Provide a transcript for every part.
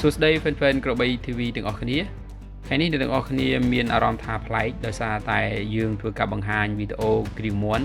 សួស្តីហ្វេនៗក្របី TV ទាំងអស់គ្នាថ្ងៃនេះអ្នកទាំងអស់គ្នាមានអារម្មណ៍ថាប្លែកដោយសារតែយើងធ្វើការបង្ហាញវីដេអូគ្រីមមាន់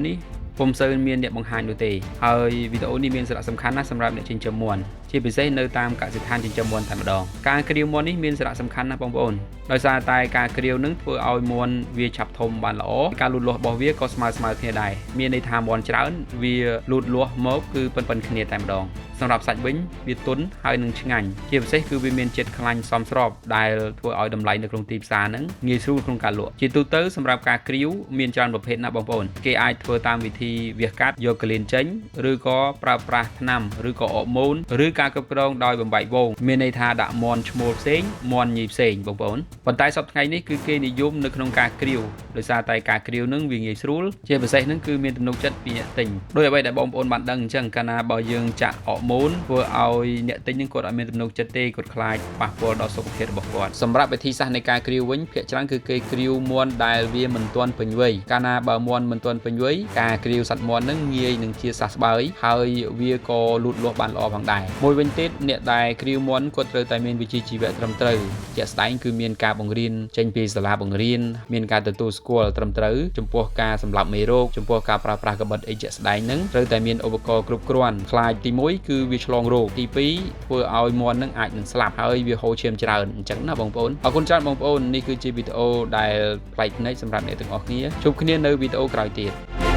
នេះពុំសូវមានអ្នកបង្ហាញនោះទេហើយវីដេអូនេះមានសារៈសំខាន់ណាស់សម្រាប់អ្នកចិញ្ចឹមមាន់ជាពិសេសនៅតាមកសិដ្ឋានចិញ្ចឹមមាន់តែម្ដងការគ្រាវមាន់នេះមានសារៈសំខាន់ណាស់បងប្អូនដោយសារតែការគ្រាវនឹងធ្វើឲ្យមាន់វាឆាប់ធំបានល្អការលូតលាស់របស់វាក៏ស្មើគ្នាដែរមានន័យថាមាន់ច្រើនវាលូតលាស់មកគឺប៉ុនគ្នាតែម្ដងសម្រាប់សាច់វិញវាទន់ហើយនឹងឆ្ងាញ់ជាពិសេសគឺវាមានជាតិខ្លាញ់សមស្របដែលធ្វើឲ្យតម្លៃនៅក្នុងទីផ្សារហ្នឹងងាយស្រួលក្នុងការលក់ជាទូទៅសម្រាប់ការគ្រាវមានច្រើនប្រភេទណាស់បងប្អូនគេអាចធ្វើតាមវិធីវះកាត់យកកលៀនចេញឬក៏ប្រើប្រាស់ថ្នាំឬក៏អរម៉ូនឬការគ្រប់គ្រងដោយបំបែកវងមានន័យថាដាក់មាន់ឈ្មោលផ្សេងមាន់ញីផ្សេងបងប្អូនប៉ុន្តែសប្តាហ៍ថ្ងៃនេះគឺគេនិយមនៅក្នុងការគ្រាវដោយសារតែការគ្រាវហ្នឹងវាងាយស្រួលជាពិសេសហ្នឹងគឺមានទំនុកចិត្តពីអ្នកទិញដោយអ្វីដែលបងប្អូនបានដឹងអញ្ចឹងកាលណាបើយើងចាក់អរម៉ូនធ្វើឲ្យអ្នកទិញនឹងគាត់អត់មានទំនុកចិត្តទេគាត់ខ្លាចប៉ះពាល់ដល់សុខភាពរបស់គាត់សម្រាប់វិធីសាស្ត្រនៃការគ្រាវវិញភាគច្រើនគឺគេគ្រាវមាន់ដែលវាមិនទាន់ពេញវ័យកាលណាបើមាន់មិនទាន់ពេញវ័យការគ្រាវសត្វមាន់នឹងងាយនឹងជាសះស្បើយហើយវាក៏លូតលាស់បានល្អផងដែរមួយវិញទៀតអ្នកដែលគ្រាវមាន់គាត់ត្រូវតែមានវិជ្ជាជីវៈត្រឹមត្រូវជាក់ស្ដែងគឺមានការបង្រៀនចេញពីសាលាបង្រៀនមានការទទួលស្គាល់ត្រឹមត្រូវចំពោះការសម្លាប់មេរោគចំពោះការប្រើប្រាស់កាបិតអីជាក់ស្ដែងហ្នឹងត្រូវតែមានឧបករណ៍គ្រប់គ្រាន់ខ្លាចទី1គឺវាឆ្លងរោគទី2ធ្វើឲ្យមាន់នឹងអាចនឹងស្លាប់ហើយវាហូរឈាមច្រើនអញ្ចឹងណាបងប្អូនអរគុណច្រើនបងប្អូននេះគឺជាវីដេអូដែលប្លែកភ្នែកសម្រាប់អ្នកទាំងអស់គ្នាជួបគ្នានៅវីដេអូក្រោយទៀត